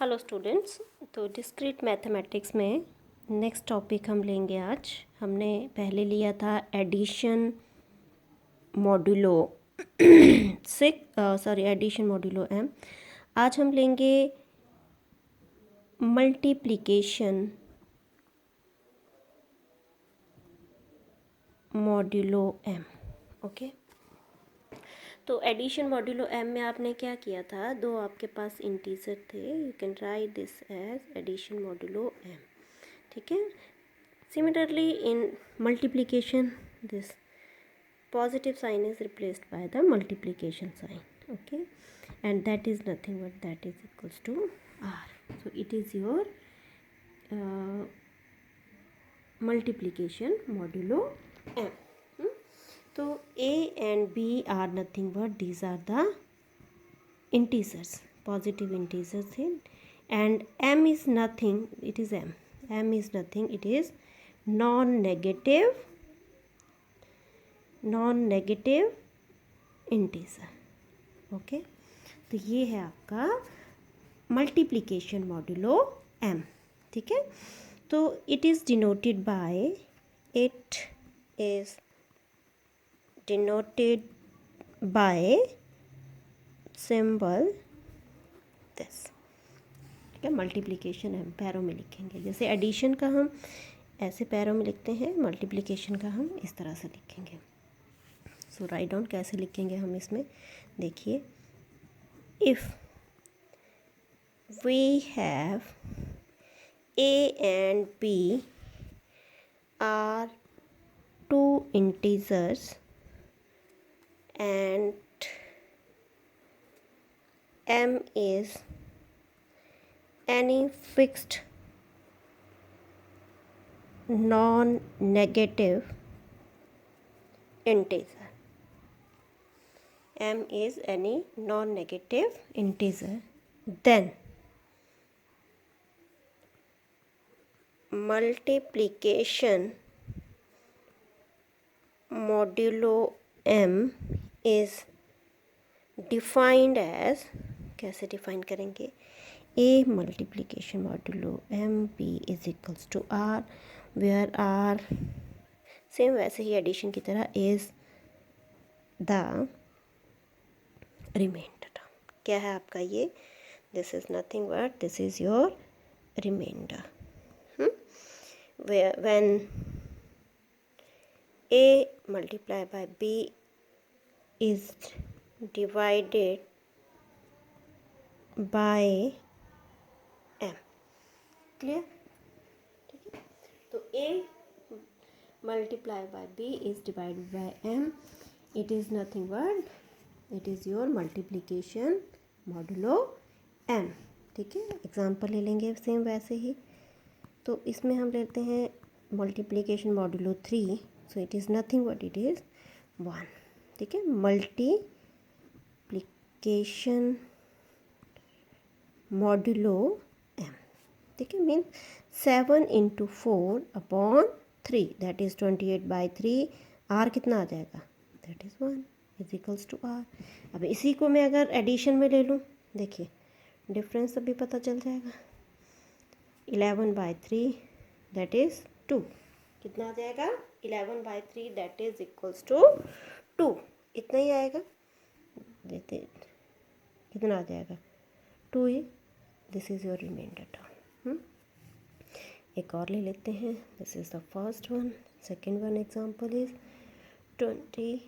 Hello students. तो discrete mathematics में next topic हम लेंगे आज। हमने पहले लिया था addition modulo addition modulo M. आज हम लेंगे मल्टीप्लिकेशन मॉड्यूलो एम। ओके, तो एडिशन मॉड्यूलो एम में आपने क्या किया था, दो आपके पास इंटीजर थे, you can write this as addition modulo M. ठीक है। Similarly in multiplication this positive sign is replaced by the multiplication sign. Okay, and that is nothing but that is equals to r. So it is your multiplication modulo m. So a and b are nothing but these are the integers, positive integers in, and m is nothing, it is m is nothing, it is non-negative integer. Okay, तो ये है आपका multiplication modulo M. ठीक है, तो it is denoted by symbol this. ठीक है, multiplication हम पैरों में लिखेंगे, जैसे एडिशन का हम ऐसे पैरों में लिखते हैं, मल्टीप्लिकेशन का हम इस तरह से लिखेंगे। सो राइट डाउन कैसे लिखेंगे हम इसमें, देखिए, if we have A and B are two integers and m is any fixed non-negative integer. M is any non-negative integer, then multiplication modulo m is defined as, कैसे डिफाइन करेंगे, a multiplication modulo m b is equals to r, where r same वैसे ही addition की तरह is the reminder term. क्या है आपका ये, this is nothing but this is your reminder. When a multiply by b is divided by m। Clear? ठीक है, तो a multiply by b is divided by m, it is nothing but it is your multiplication modulo m। ठीक है, example ले लेंगे same वैसे ही। तो इसमें हम लेते हैं multiplication modulo 3, so it is nothing but it is 1। ठीक है, मल्टीप्लिकेशन मॉडुलो m। ठीक है, mean 7 into 4 upon 3 that is 28/3। r कितना आ जाएगा, that is 1 is equals to r। अब इसी को मैं अगर एडिशन में ले लूँ, देखिए डिफरेंस अभी पता चल जाएगा। 11/3 दैट इज़ 2, कितना आ जाएगा, 11/3 दैट इज इक्वल्स टू 2, इतना ही आएगा। देते कितना आ जाएगा, 2 ही। This is your reminder term. एक और ले लेते हैं, this is the first one. Second one example is 20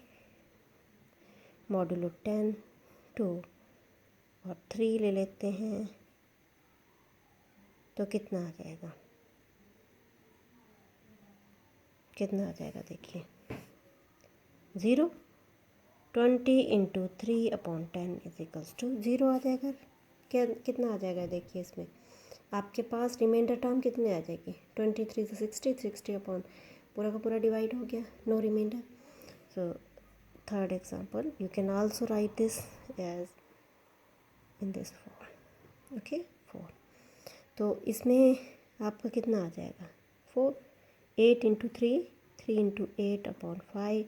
modulo 10 2 और 3 ले लेते हैं, तो कितना आ जाएगा, कितना आ जाएगा, देखिए 0। 20 into 3 upon 10 is equals to 0 आ जाएगा। क्या कितना आ जाएगा, देखिए इसमें आपके पास रिमाइंडर टर्म कितने आ जाएगी, 23 से 60 अपॉन पूरा का पूरा डिवाइड हो गया, no reminder. So third example, you can also write this as in this form. Okay, 4। तो इसमें आपका कितना आ जाएगा, 4। 8 इंटू 3 इंटू 8 अपॉन 5,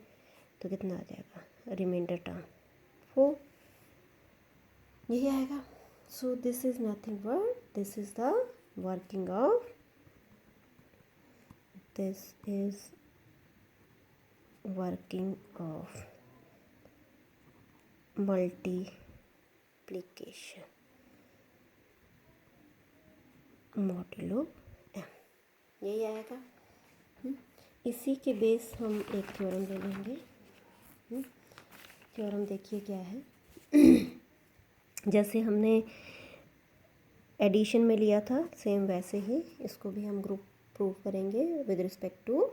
तो कितना आ जाएगा रिमाइंडर टर्म 4, यही आएगा। So this is nothing but this is the working of multiplication modulo m, यही आएगा। इसी के बेस हम एक थ्योरम ले लेंगे। थ्योरम देखिए क्या है। जैसे हमने एडिशन में लिया था सेम वैसे ही इसको भी हम ग्रुप प्रूव करेंगे with respect to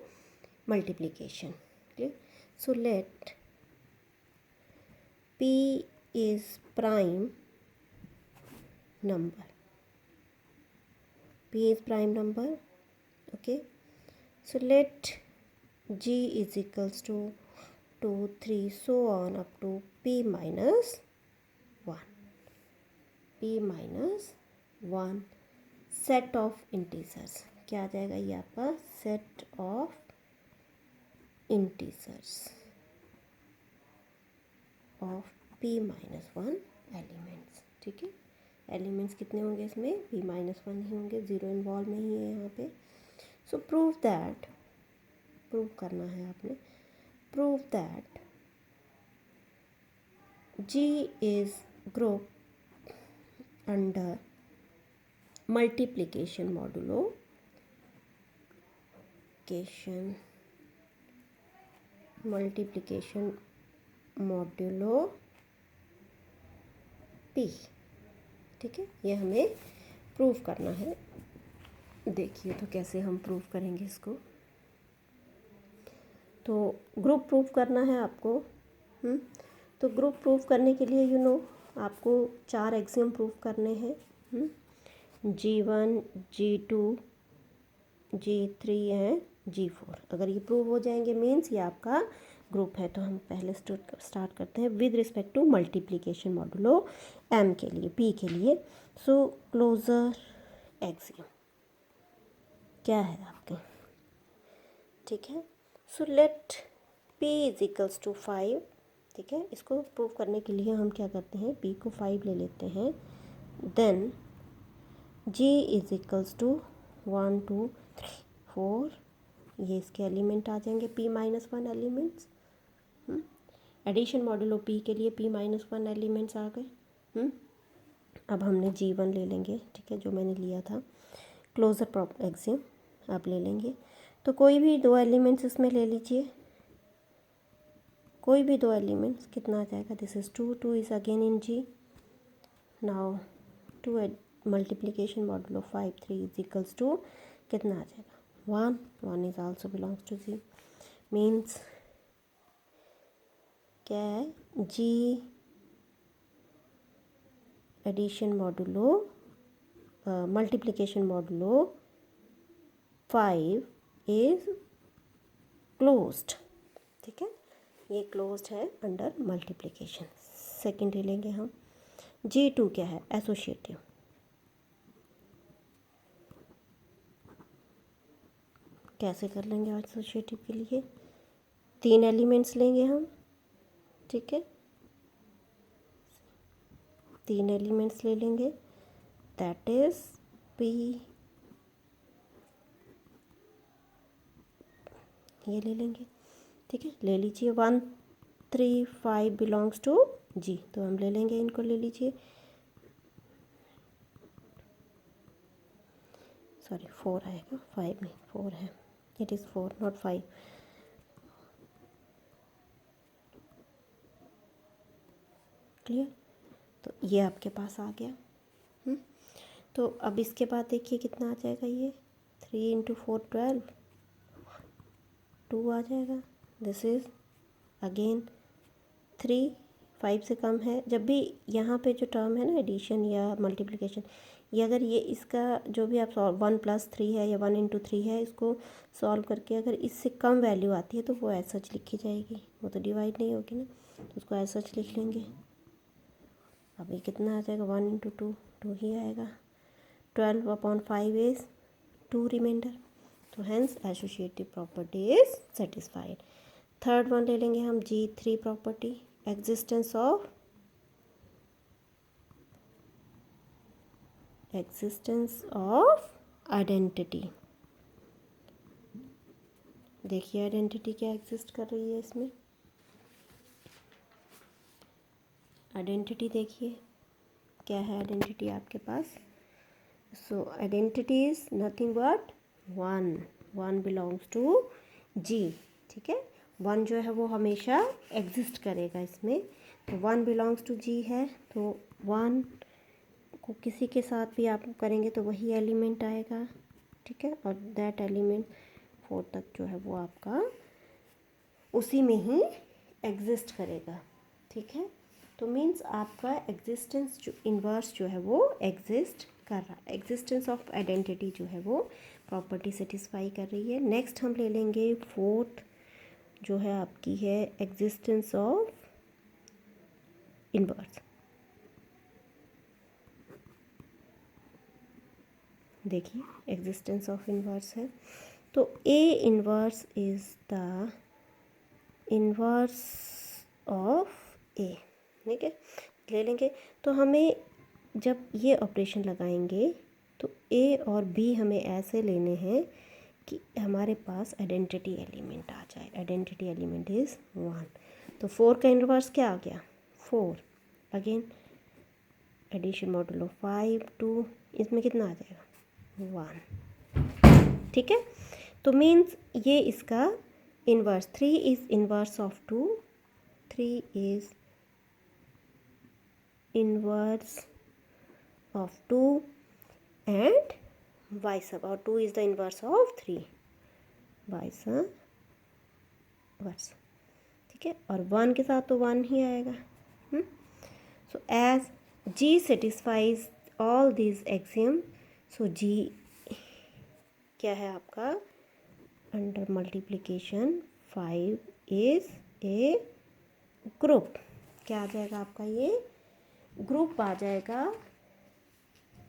multiplication. Clear. So let p is prime number, p is prime number, okay. So let g is equals to 2 3 so on up to p minus 1, p minus 1 set of integers। क्या आ जाएगा ये आपका set of integers of p minus 1 elements. ठीक है, elements कितने होंगे इसमें, p माइनस 1 ही होंगे, ज़ीरो इन्वॉल्व नहीं है यहाँ पे। सो प्रूव दैट, प्रूव करना है आपने, prove that g is group under multiplication modulo p। ठीक है, ये हमें प्रूव करना है। देखिए तो कैसे हम प्रूव करेंगे इसको। तो ग्रुप प्रूव करना है आपको। तो ग्रुप प्रूव करने के लिए आपको 4 एक्सियम प्रूव करने हैं। G1 G2 G3 and G4। अगर ये प्रूव हो जाएंगे मीन्स ये आपका ग्रुप है। तो हम पहले स्टार्ट करते हैं with respect to multiplication modulo m के लिए, p के लिए। सो क्लोजर एक्सियम क्या है आपके, ठीक है। So let p is equals to 5। ठीक है, इसको प्रूव करने के लिए हम क्या करते हैं, p को 5 ले लेते हैं। Then g is equals to 1 2 3 4, ये इसके एलिमेंट आ जाएंगे p minus 1 elements. Addition modulo p के लिए p माइनस 1 एलिमेंट्स आ गए। अब हमने G1 ले लेंगे, ठीक है, जो मैंने लिया था। क्लोजर एक्सियम आप ले लेंगे। तो कोई भी 2 एलिमेंट्स इसमें ले लीजिए, कोई भी 2 एलिमेंट्स। कितना आ जाएगा, this is 2 2 is again in G। Now 2 multiplication modulo 5 3 is equals to कितना आ जाएगा, 1 1 is also belongs to G। Means क्या है, G addition modulo multiplication modulo 5 is closed. ठीक है, ये क्लोज्ड है अंडर मल्टीप्लिकेशन। सेकंड ले लेंगे हम। G2 क्या है, एसोसिएटिव। कैसे कर लेंगे एसोसिएटिव के लिए, 3 एलिमेंट्स लेंगे हम। ठीक है, 3 एलिमेंट्स ले लेंगे, दैट इज p, ये ले लेंगे। ठीक है, ले लीजिए। 1 3 5 बिलोंग्स टू G, तो हम ले लेंगे, इनको ले लीजिए। सॉरी 4 आएगा, 5 नहीं 4 है, इट इज़ 4 नॉट 5। क्लियर, तो ये आपके पास आ गया। तो अब इसके बाद देखिए कितना आ जाएगा, ये 3 इंटू 4 12, 2 आ जाएगा। दिस इज़ अगेन 3 5 से कम है। जब भी यहाँ पे जो टर्म है ना एडिशन या मल्टीप्लिकेशन, ये अगर ये इसका जो भी आप 1 + 3 है या 1 इंटू 3 है, इसको सॉल्व करके अगर इससे कम वैल्यू आती है तो वो एज सच लिखी जाएगी, वो तो डिवाइड नहीं होगी ना, तो उसको एज सच लिख लेंगे। अब ये कितना आ जाएगा, 1 इंटू 2 2 ही आएगा। 12/5 इज़ 2 रिमाइंडर, तो hence associative property is satisfied. Third one ले लेंगे हम, G3 property, existence of existence of identity. देखिए आइडेंटिटी क्या एग्जिस्ट कर रही है इसमें। आइडेंटिटी देखिए क्या है आइडेंटिटी आपके पास। So identity is nothing but one. One belongs to G, ठीक है। वन जो है वो हमेशा एग्जिस्ट करेगा इसमें, तो वन बिलोंग्स टू जी है, तो वन को किसी के साथ भी आप करेंगे तो वही एलिमेंट आएगा, ठीक है। और दैट एलिमेंट 4 तक जो है वो आपका उसी में ही एग्जिस्ट करेगा, ठीक है। तो मीन्स आपका एग्जिस्टेंस जो इन्वर्स जो है वो एग्जिस्ट कर रहा है। एग्जिस्टेंस ऑफ आइडेंटिटी जो है वो प्रॉपर्टी सेटिस्फाई कर रही है। नेक्स्ट हम ले लेंगे फोर्थ, जो है आपकी है एग्जिस्टेंस ऑफ इन्वर्स। देखिए एग्जिस्टेंस ऑफ इन्वर्स है, तो a inverse is the inverse of a, ठीक है। ले लेंगे तो हमें जब ये ऑपरेशन लगाएंगे तो ए और बी हमें ऐसे लेने हैं कि हमारे पास आइडेंटिटी एलिमेंट आ जाए। आइडेंटिटी एलिमेंट इज़ 1, तो 4 का इन्वर्स क्या आ गया 4। अगेन एडिशन मॉडुलो 5 2, इसमें कितना आ जाएगा 1, ठीक है। तो मीन्स ये इसका inverse 3 is inverse of 2, 3 is inverse of 2 and vice versa, or 2 is the inverse of 3 vice versa, ठीक है। और 1 के साथ तो 1 ही आएगा। So as G satisfies all these axiom, सो G क्या है आपका under multiplication 5 is a group. क्या आ जाएगा आपका, ये ग्रुप आ जाएगा,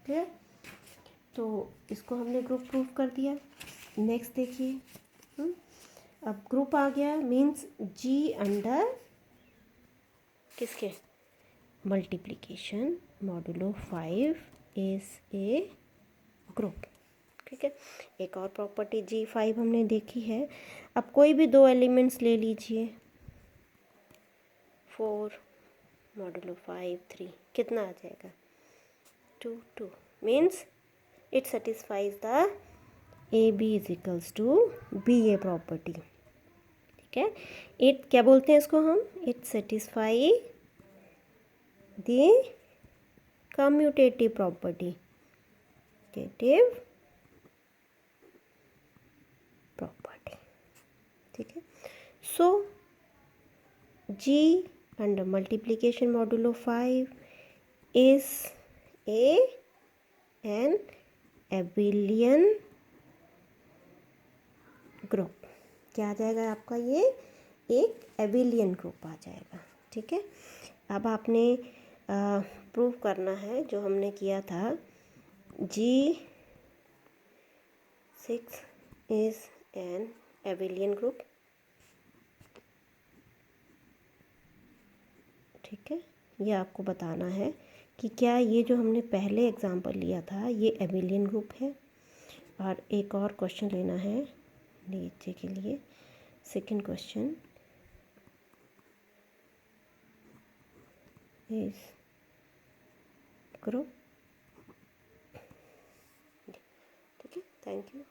ठीक है। तो इसको हमने ग्रुप प्रूफ कर दिया। नेक्स्ट देखिए, अब ग्रुप आ गया मीन्स जी अंडर किसके multiplication modulo 5 is a group, ठीक है। एक और प्रॉपर्टी G5 हमने देखी है। अब कोई भी 2 एलिमेंट्स ले लीजिए, 4 मॉडुलो 5 3, कितना आ जाएगा 2 2, means it satisfies the AB is equals to BA property, ठीक है। इट क्या बोलते हैं इसको हम, it satisfy the commutative property, commutative property, ठीक है। सो G under multiplication modulo 5 is an abelian group. क्या आ जाएगा आपका, ये एक एबिलियन ग्रुप आ जाएगा, ठीक है। अब आपने प्रूव करना है जो हमने किया था, G6 is an abelian group, ठीक है। ये आपको बताना है कि क्या ये जो हमने पहले एग्जांपल लिया था ये एबिलियन ग्रुप है। और एक और क्वेश्चन लेना है नीचे के लिए, सेकंड क्वेश्चन इज ग्रुप, ठीक है। Thank you.